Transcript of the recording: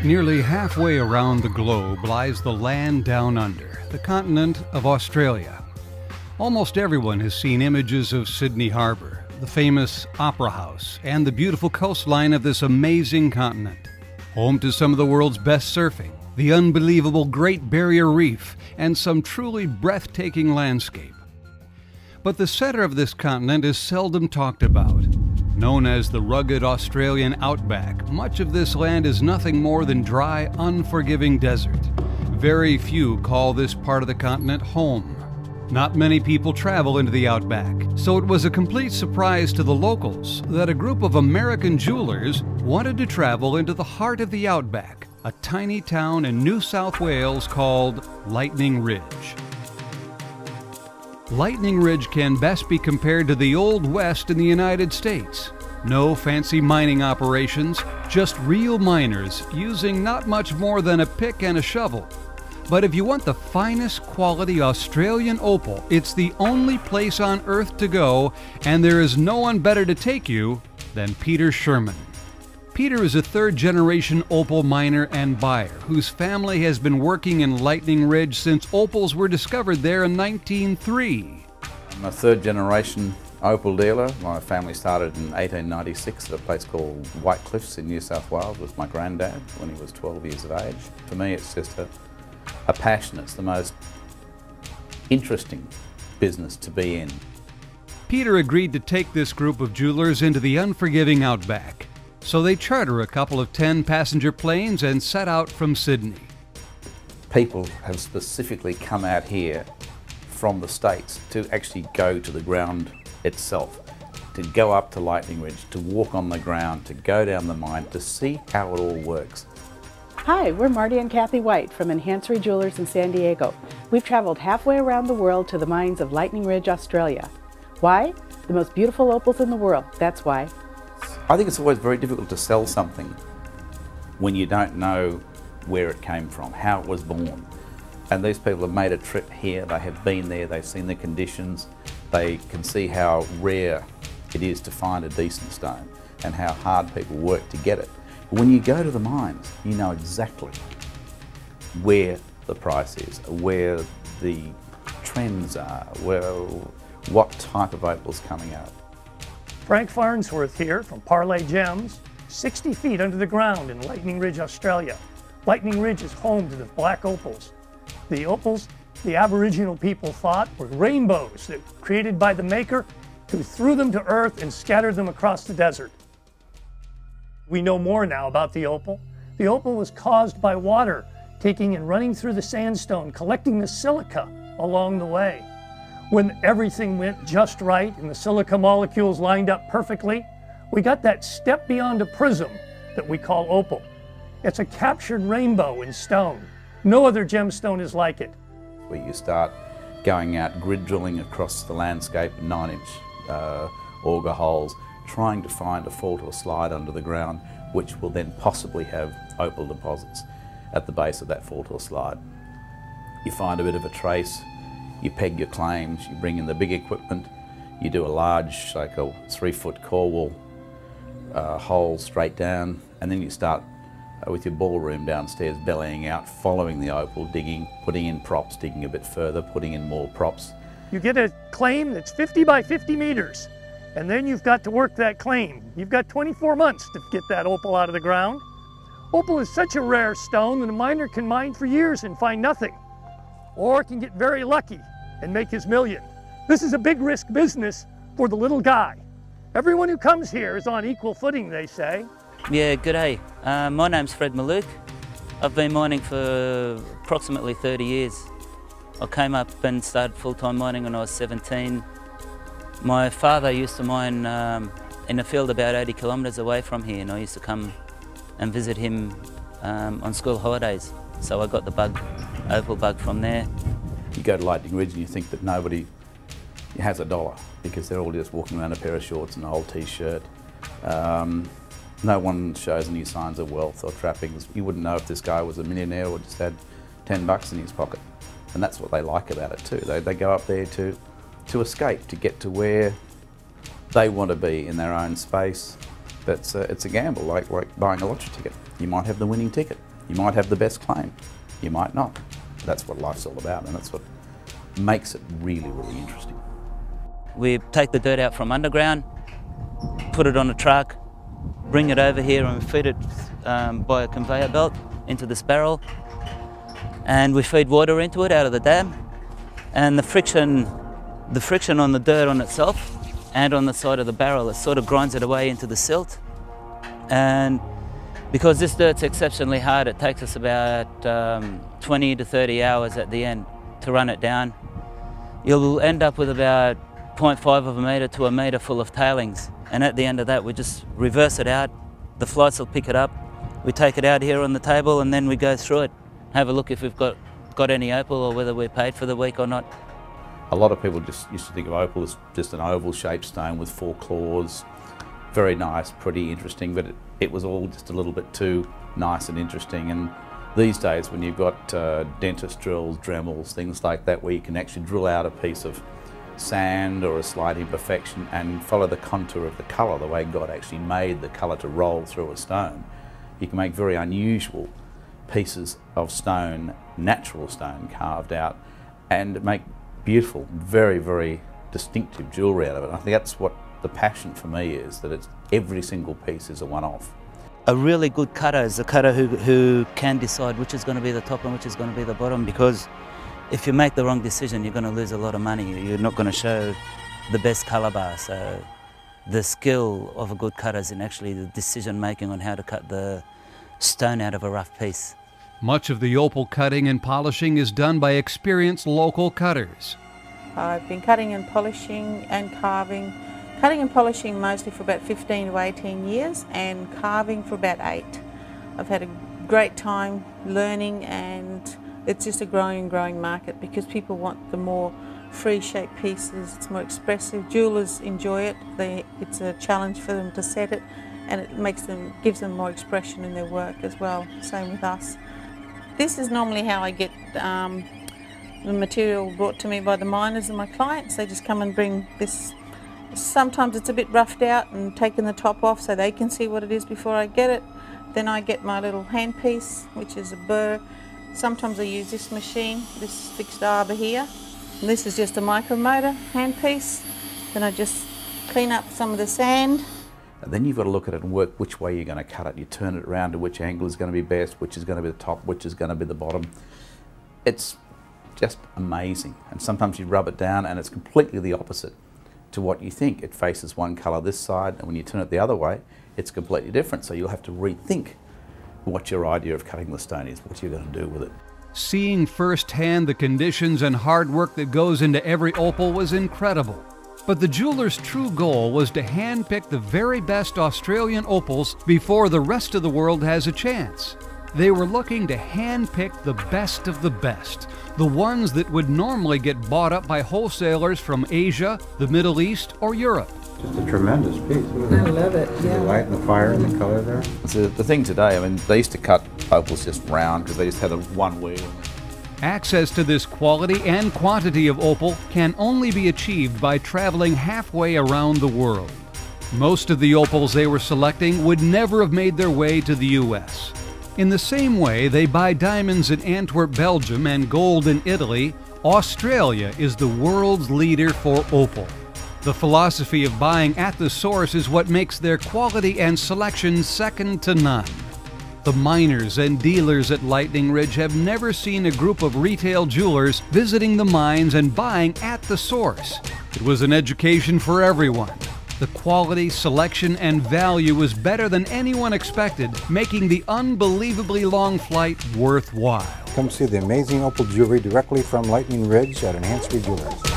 Nearly halfway around the globe lies the land down under, the continent of Australia. Almost everyone has seen images of Sydney Harbour, the famous Opera House, and the beautiful coastline of this amazing continent. Home to some of the world's best surfing, the unbelievable Great Barrier Reef, and some truly breathtaking landscape. But the center of this continent is seldom talked about. Known as the rugged Australian outback, much of this land is nothing more than dry, unforgiving desert. Very few call this part of the continent home. Not many people travel into the outback, so it was a complete surprise to the locals that a group of American jewelers wanted to travel into the heart of the outback, a tiny town in New South Wales called Lightning Ridge. Lightning Ridge can best be compared to the Old West in the United States. No fancy mining operations, just real miners using not much more than a pick and a shovel. But if you want the finest quality Australian opal, it's the only place on earth to go, and there is no one better to take you than Peter Sherman. Peter is a third-generation opal miner and buyer whose family has been working in Lightning Ridge since opals were discovered there in 1903. I'm a third-generation opal dealer. My family started in 1896 at a place called White Cliffs in New South Wales with my granddad when he was 12 years of age. For me, it's just a passion. It's the most interesting business to be in. Peter agreed to take this group of jewelers into the unforgiving outback. So they charter a couple of 10-passenger planes and set out from Sydney. People have specifically come out here from the States to actually go to the ground itself, to go up to Lightning Ridge, to walk on the ground, to go down the mine, to see how it all works. Hi, we're Marty and Kathy White from Enhancery Jewelers in San Diego. We've traveled halfway around the world to the mines of Lightning Ridge, Australia. Why? The most beautiful opals in the world, that's why. I think it's always very difficult to sell something when you don't know where it came from, how it was born. And these people have made a trip here, they have been there, they've seen the conditions, they can see how rare it is to find a decent stone and how hard people work to get it. But when you go to the mines, you know exactly where the price is, where the trends are, what type of opal is coming out. Frank Farnsworth here from Parlay Gems, 60 feet under the ground in Lightning Ridge, Australia. Lightning Ridge is home to the black opals. The opals the Aboriginal people thought were rainbows that were created by the Maker, who threw them to earth and scattered them across the desert. We know more now about the opal. The opal was caused by water taking and running through the sandstone, collecting the silica along the way. When everything went just right and the silica molecules lined up perfectly, we got that step beyond a prism that we call opal. It's a captured rainbow in stone. No other gemstone is like it. Where you start going out grid drilling across the landscape, 9-inch auger holes, trying to find a fault or slide under the ground, which will then possibly have opal deposits at the base of that fault or slide. You find a bit of a trace, you peg your claims, you bring in the big equipment, you do a large, like a 3-foot core wall hole straight down, and then you start with your ballroom downstairs bellying out, following the opal, digging, putting in props, digging a bit further, putting in more props. You get a claim that's 50 by 50 meters, and then you've got to work that claim. You've got 24 months to get that opal out of the ground. Opal is such a rare stone that a miner can mine for years and find nothing, or can get very lucky and make his million. This is a big risk business for the little guy. Everyone who comes here is on equal footing, they say. Yeah, g'day. My name's Fred Malouk. I've been mining for approximately 30 years. I came up and started full-time mining when I was 17. My father used to mine in a field about 80 kilometres away from here, and I used to come and visit him on school holidays. So I got the bug, opal bug from there. You go to Lightning Ridge and you think that nobody has a dollar because they're all just walking around a pair of shorts and an old t-shirt. No one shows any signs of wealth or trappings. You wouldn't know if this guy was a millionaire or just had $10 in his pocket. And that's what they like about it too. They go up there to escape, to get to where they want to be in their own space. But it's a gamble, like buying a lottery ticket. You might have the winning ticket. You might have the best claim, you might not. That's what life's all about, and that's what makes it really, really interesting. We take the dirt out from underground, put it on a truck, bring it over here and feed it by a conveyor belt into this barrel, and we feed water into it out of the dam, and the friction on the dirt on itself and on the side of the barrel, it sort of grinds it away into the silt. And because this dirt's exceptionally hard, it takes us about 20 to 30 hours at the end to run it down. You'll end up with about 0.5 of a metre to a metre full of tailings. And at the end of that, we just reverse it out. The flights will pick it up. We take it out here on the table and then we go through it. Have a look if we've got any opal or whether we're paid for the week or not. A lot of people just used to think of opal as just an oval-shaped stone with 4 claws. Very nice, pretty interesting, but it was all just a little bit too nice and interesting. And these days, when you've got dentist drills, Dremels, things like that, where you can actually drill out a piece of sand or a slight imperfection and follow the contour of the colour, the way God actually made the colour to roll through a stone, you can make very unusual pieces of stone, natural stone carved out, and make beautiful, very, very distinctive jewellery out of it. And I think that's what the passion for me is, that it's every single piece is a one-off. A really good cutter is a cutter who can decide which is going to be the top and which is going to be the bottom, because if you make the wrong decision, you're going to lose a lot of money. You're not going to show the best colour bar. So the skill of a good cutter is in actually the decision making on how to cut the stone out of a rough piece. Much of the opal cutting and polishing is done by experienced local cutters. I've been cutting and polishing and carving. Cutting and polishing mostly for about 15 to 18 years and carving for about 8. I've had a great time learning, and it's just a growing market because people want the more free-shaped pieces. It's more expressive. Jewellers enjoy it. It's a challenge for them to set it, and it gives them more expression in their work as well. Same with us. This is normally how I get the material brought to me by the miners and my clients. They just come and bring this. Sometimes it's a bit roughed out and taken the top off so they can see what it is before I get it. Then I get my little handpiece, which is a burr. Sometimes I use this machine, this fixed arbor here. And this is just a micromotor handpiece. Then I just clean up some of the sand. And then you've got to look at it and work which way you're going to cut it. You turn it around to which angle is going to be best, which is going to be the top, which is going to be the bottom. It's just amazing. And sometimes you rub it down and it's completely the opposite to what you think. It faces one colour this side, and when you turn it the other way, it's completely different. So you'll have to rethink what your idea of cutting the stone is, what you're going to do with it. Seeing firsthand the conditions and hard work that goes into every opal was incredible. But the jeweler's true goal was to handpick the very best Australian opals before the rest of the world has a chance. They were looking to handpick the best of the best, the ones that would normally get bought up by wholesalers from Asia, the Middle East, or Europe. Just a tremendous piece. I love it. Yeah. The light and the fire and the color there. So the thing today, I mean, they used to cut opals just round because they just had a one wheel. Access to this quality and quantity of opal can only be achieved by traveling halfway around the world. Most of the opals they were selecting would never have made their way to the U.S. In the same way they buy diamonds in Antwerp, Belgium, and gold in Italy, Australia is the world's leader for opal. The philosophy of buying at the source is what makes their quality and selection second to none. The miners and dealers at Lightning Ridge have never seen a group of retail jewelers visiting the mines and buying at the source. It was an education for everyone. The quality, selection, and value was better than anyone expected, making the unbelievably long flight worthwhile. Come see the amazing opal jewelry directly from Lightning Ridge at Enhancery Jewelers.